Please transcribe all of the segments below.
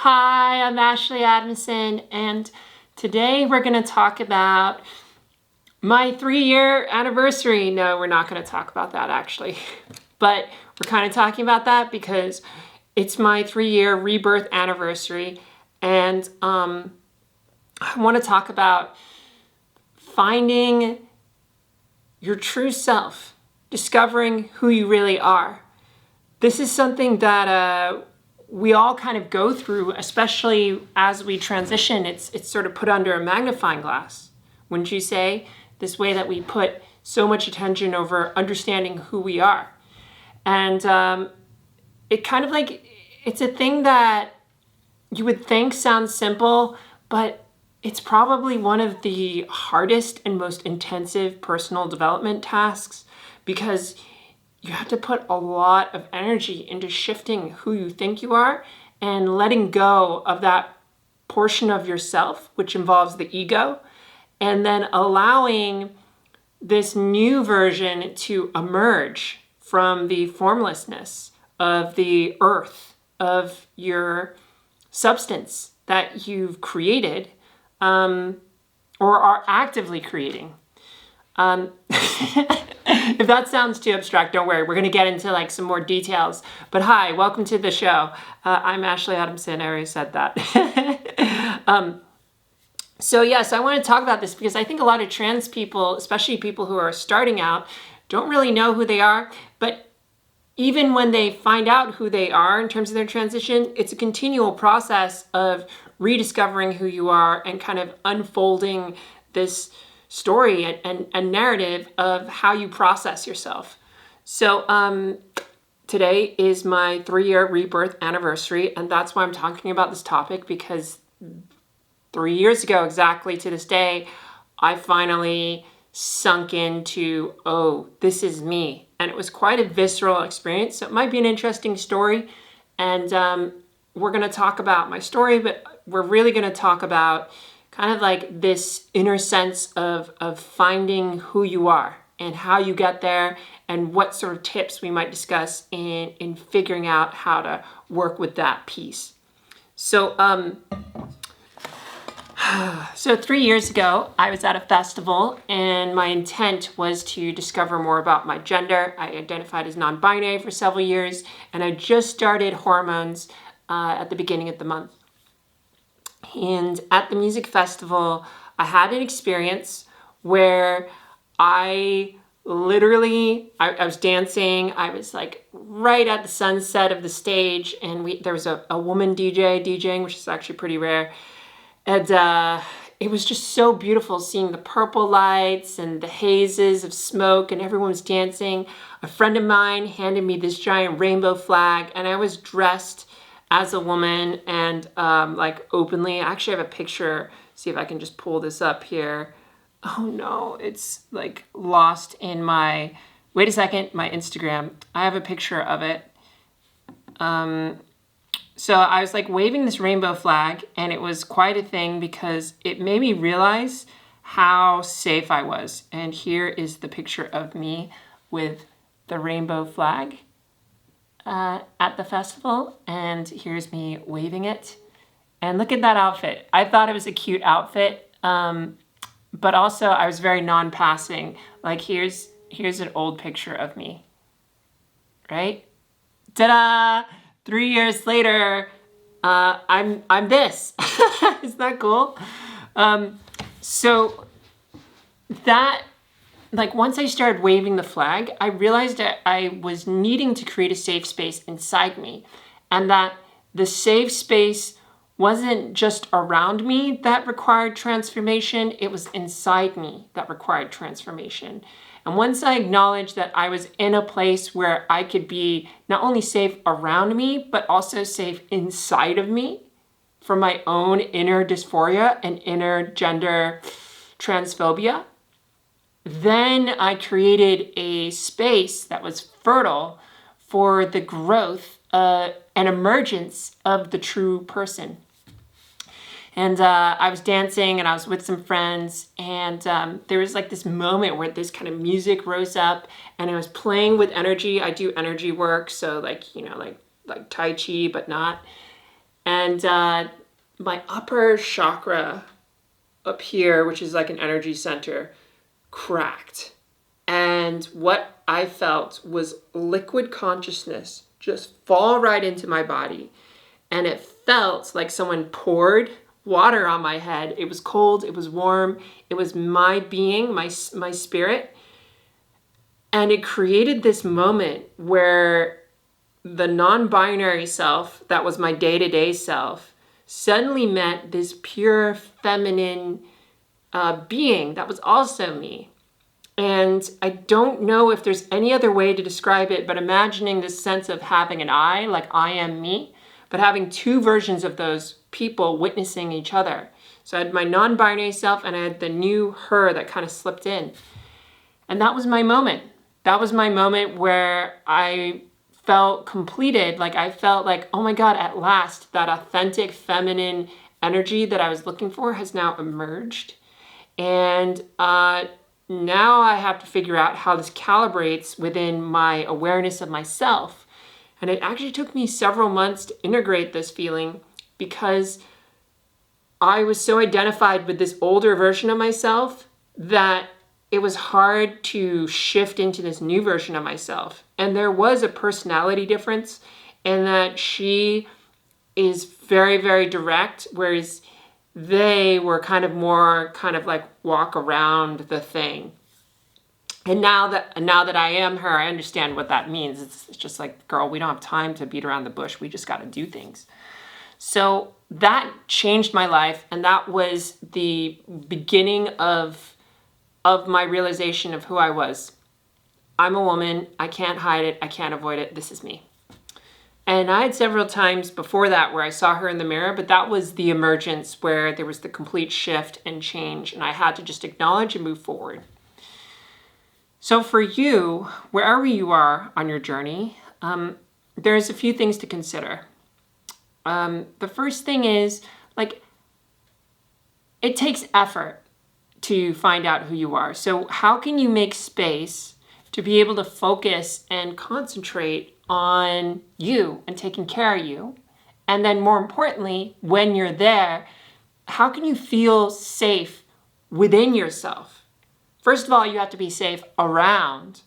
Hi, I'm Ashley Adamson, and today we're going to talk about my 3-year anniversary. No, we're not going to talk about that actually, but we're kind of talking about that because it's my 3-year rebirth anniversary, and I want to talk about finding your true self, discovering who you really are. This is something that we all kind of go through, especially as we transition. It's sort of put under a magnifying glass, wouldn't you say? This way that we put so much attention over understanding who we are. And it kind of like, it's a thing that you would think sounds simple, but it's probably one of the hardest and most intensive personal development tasks, because you have to put a lot of energy into shifting who you think you are and letting go of that portion of yourself, which involves the ego, and then allowing this new version to emerge from the formlessness of the earth, of your substance that you've created or are actively creating. If that sounds too abstract, don't worry. We're going to get into like some more details. But hi, welcome to the show. I'm Ashley Adamson. I already said that. So I want to talk about this because I think a lot of trans people, especially people who are starting out, don't really know who they are. But even when they find out who they are in terms of their transition, it's a continual process of rediscovering who you are and kind of unfolding this story and narrative of how you process yourself. So today is my 3-year rebirth anniversary, and that's why I'm talking about this topic, because 3 years ago, exactly to this day, I finally sunk into, oh, this is me. And it was quite a visceral experience, so it might be an interesting story. And we're going to talk about my story, but we're really going to talk about kind of like this inner sense of finding who you are and how you get there, and what sort of tips we might discuss in figuring out how to work with that piece. So 3 years ago, I was at a festival, and my intent was to discover more about my gender. I identified as non-binary for several years, and I just started hormones at the beginning of the month. And at the music festival, I had an experience where I was dancing. I was like right at the sunset of the stage, and there was a woman DJing, which is actually pretty rare. And it was just so beautiful seeing the purple lights and the hazes of smoke, and everyone was dancing. A friend of mine handed me this giant rainbow flag, and I was dressed as a woman and like openly. I actually have a picture. See if I can just pull this up here. Oh no, it's like lost in my, wait a second, my Instagram. I have a picture of it. So I was like waving this rainbow flag, and it was quite a thing because it made me realize how safe I was. And here is the picture of me with the rainbow flag at the festival, and here's me waving it. And look at that outfit. I thought it was a cute outfit, but also I was very non-passing. Like here's an old picture of me, right? Ta-da! 3 years later, I'm this. Isn't that cool? So that, like, once I started waving the flag, I realized that I was needing to create a safe space inside me, and that the safe space wasn't just around me that required transformation, it was inside me that required transformation. And once I acknowledged that I was in a place where I could be not only safe around me, but also safe inside of me from my own inner dysphoria and inner gender transphobia, then I created a space that was fertile for the growth and emergence of the true person. And I was dancing, and I was with some friends, and there was like this moment where this kind of music rose up, and I was playing with energy. I do energy work, so like Tai Chi, but not. And my upper chakra up here, which is like an energy center, cracked. And what I felt was liquid consciousness just fall right into my body. And it felt like someone poured water on my head. It was cold, it was warm, it was my being, my spirit. And it created this moment where the non-binary self, that was my day-to-day self, suddenly met this pure feminine being that was also me. And I don't know if there's any other way to describe it, but imagining this sense of having an I, like I am me, but having two versions of those people witnessing each other. So I had my non-binary self and I had the new her that kind of slipped in. And that was my moment. That was my moment where I felt completed. Like I felt like, oh my God, at last, that authentic feminine energy that I was looking for has now emerged. And now I have to figure out how this calibrates within my awareness of myself. And it actually took me several months to integrate this feeling because I was so identified with this older version of myself that it was hard to shift into this new version of myself. And there was a personality difference in that she is very, very direct, whereas they were kind of more kind of like walk around the thing. And now that I am her, I understand what that means. It's just like, girl, we don't have time to beat around the bush. We just got to do things. So that changed my life. And that was the beginning of my realization of who I was. I'm a woman. I can't hide it. I can't avoid it. This is me. And I had several times before that where I saw her in the mirror, but that was the emergence where there was the complete shift and change. And I had to just acknowledge and move forward. So for you, wherever you are on your journey, there's a few things to consider. The first thing is, like, it takes effort to find out who you are. So how can you make space to be able to focus and concentrate on you and taking care of you? And then more importantly, when you're there, how can you feel safe within yourself? First of all, you have to be safe around.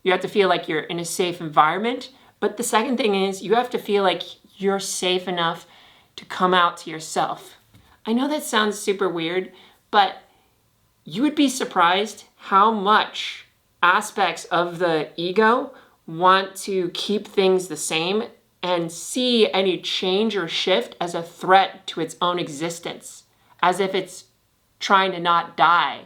You have to feel like you're in a safe environment. But the second thing is you have to feel like you're safe enough to come out to yourself. I know that sounds super weird, but you would be surprised how much aspects of the ego want to keep things the same and see any change or shift as a threat to its own existence, as if it's trying to not die.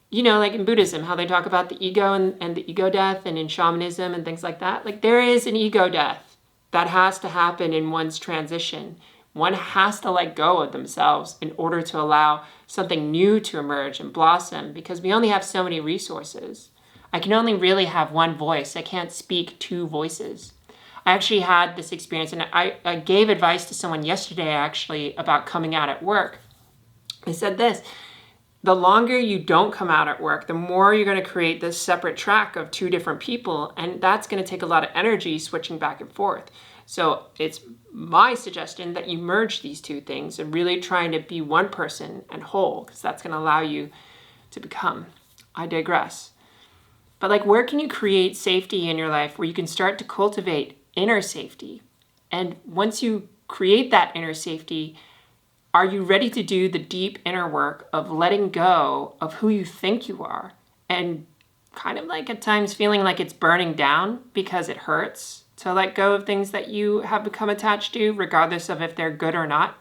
You know, like in Buddhism, how they talk about the ego and the ego death, and in shamanism and things like that. Like there is an ego death that has to happen in one's transition. One has to let go of themselves in order to allow something new to emerge and blossom, because we only have so many resources. I can only really have one voice. I can't speak two voices. I actually had this experience, and I gave advice to someone yesterday actually about coming out at work. I said this: the longer you don't come out at work, the more you're going to create this separate track of two different people, and that's going to take a lot of energy switching back and forth. So it's my suggestion that you merge these two things and really trying to be one person and whole, because that's going to allow you to become. I digress. But like, where can you create safety in your life where you can start to cultivate inner safety? And once you create that inner safety, are you ready to do the deep inner work of letting go of who you think you are and kind of like at times feeling like it's burning down because it hurts to let go of things that you have become attached to, regardless of if they're good or not?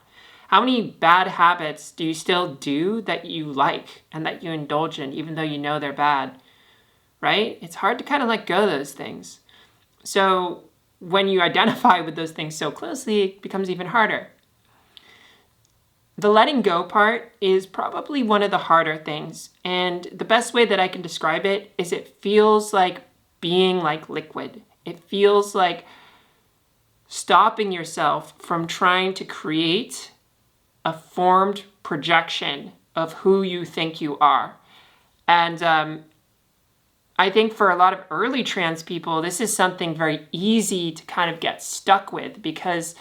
How many bad habits do you still do that you like and that you indulge in, even though you know they're bad, right? It's hard to kind of let go of those things. So when you identify with those things so closely, it becomes even harder. The letting go part is probably one of the harder things. And the best way that I can describe it is it feels like being like liquid. It feels like stopping yourself from trying to create a formed projection of who you think you are. And I think for a lot of early trans people, this is something very easy to kind of get stuck with, because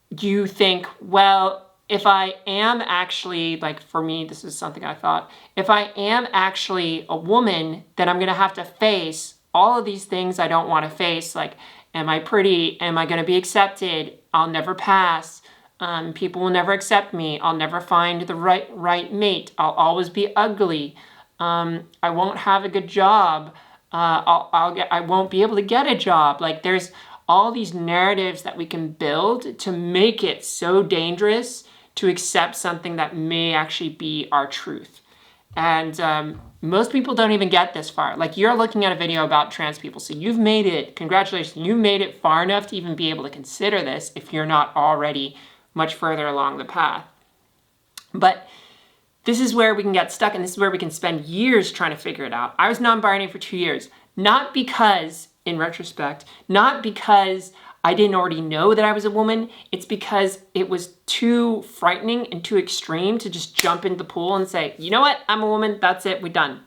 you think, well, if I am actually, like for me, this is something I thought, if I am actually a woman, then I'm going to have to face all of these things I don't want to face. Like, am I pretty? Am I going to be accepted? I'll never pass. People will never accept me. I'll never find the right mate. I'll always be ugly. I won't have a good job. I won't be able to get a job. Like, there's all these narratives that we can build to make it so dangerous to accept something that may actually be our truth. And most people don't even get this far. Like, you're looking at a video about trans people, so you've made it, congratulations, you've made it far enough to even be able to consider this if you're not already much further along the path. But this is where we can get stuck, and this is where we can spend years trying to figure it out. I was non-binary for 2 years, not because, in retrospect, not because I didn't already know that I was a woman. It's because it was too frightening and too extreme to just jump into the pool and say, you know what, I'm a woman, that's it, we're done.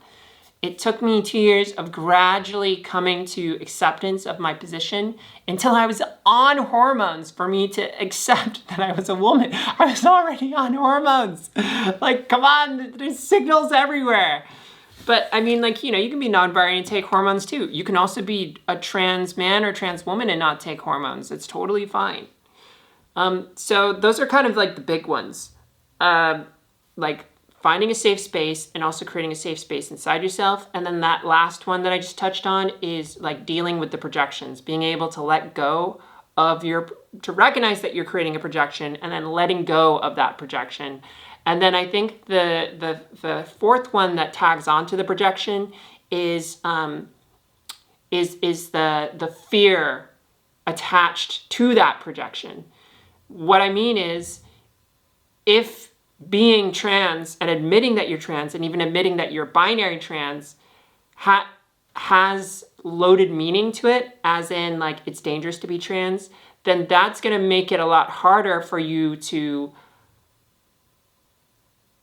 It took me 2 years of gradually coming to acceptance of my position until I was on hormones for me to accept that I was a woman. I was already on hormones. Like, come on, there's signals everywhere. But I mean, like, you know, you can be non-binary and take hormones too. You can also be a trans man or trans woman and not take hormones. It's totally fine. So those are kind of like the big ones. Like finding a safe space and also creating a safe space inside yourself. And then that last one that I just touched on is like dealing with the projections, being able to let go of to recognize that you're creating a projection and then letting go of that projection. And then I think the fourth one that tags onto the projection is the fear attached to that projection. What I mean is, if being trans and admitting that you're trans and even admitting that you're binary trans has loaded meaning to it, as in like it's dangerous to be trans, then that's going to make it a lot harder for you to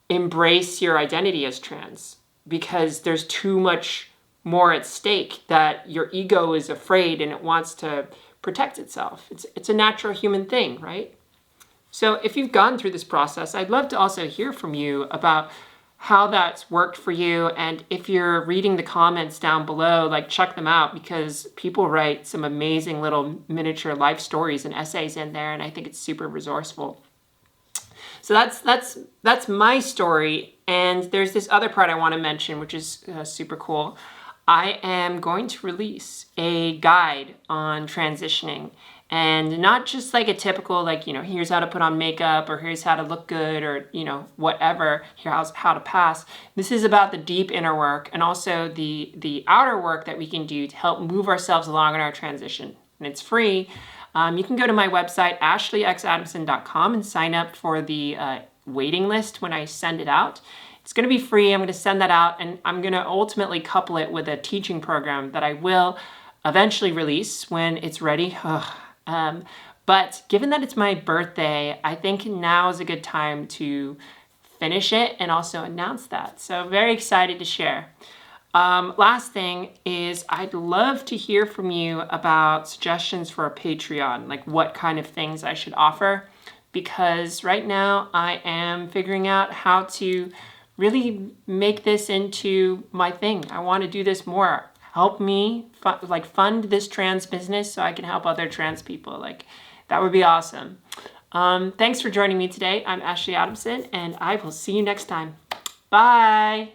embrace your identity as trans, because there's too much more at stake that your ego is afraid and it wants to protect itself. It's a natural human thing, right? So if you've gone through this process, I'd love to also hear from you about how that's worked for you. And if you're reading the comments down below, like check them out, because people write some amazing little miniature life stories and essays in there, and I think it's super resourceful. So that's my story. And there's this other part I want to mention, which is super cool. I am going to release a guide on transitioning, and not just like a typical, like, you know, here's how to put on makeup, or here's how to look good, or, you know, whatever, here's how to pass. This is about the deep inner work and also the outer work that we can do to help move ourselves along in our transition. And it's free. You can go to my website, ashleyxadamson.com, and sign up for the waiting list when I send it out. It's going to be free. I'm going to send that out, and I'm going to ultimately couple it with a teaching program that I will eventually release when it's ready. But given that it's my birthday, I think now is a good time to finish it and also announce that. So very excited to share. Last thing is, I'd love to hear from you about suggestions for a Patreon, like what kind of things I should offer, because right now I am figuring out how to really make this into my thing. I want to do this more. Help me fund this trans business so I can help other trans people. Like, that would be awesome. Thanks for joining me today. I'm Ashley Adamson, and I will see you next time. Bye.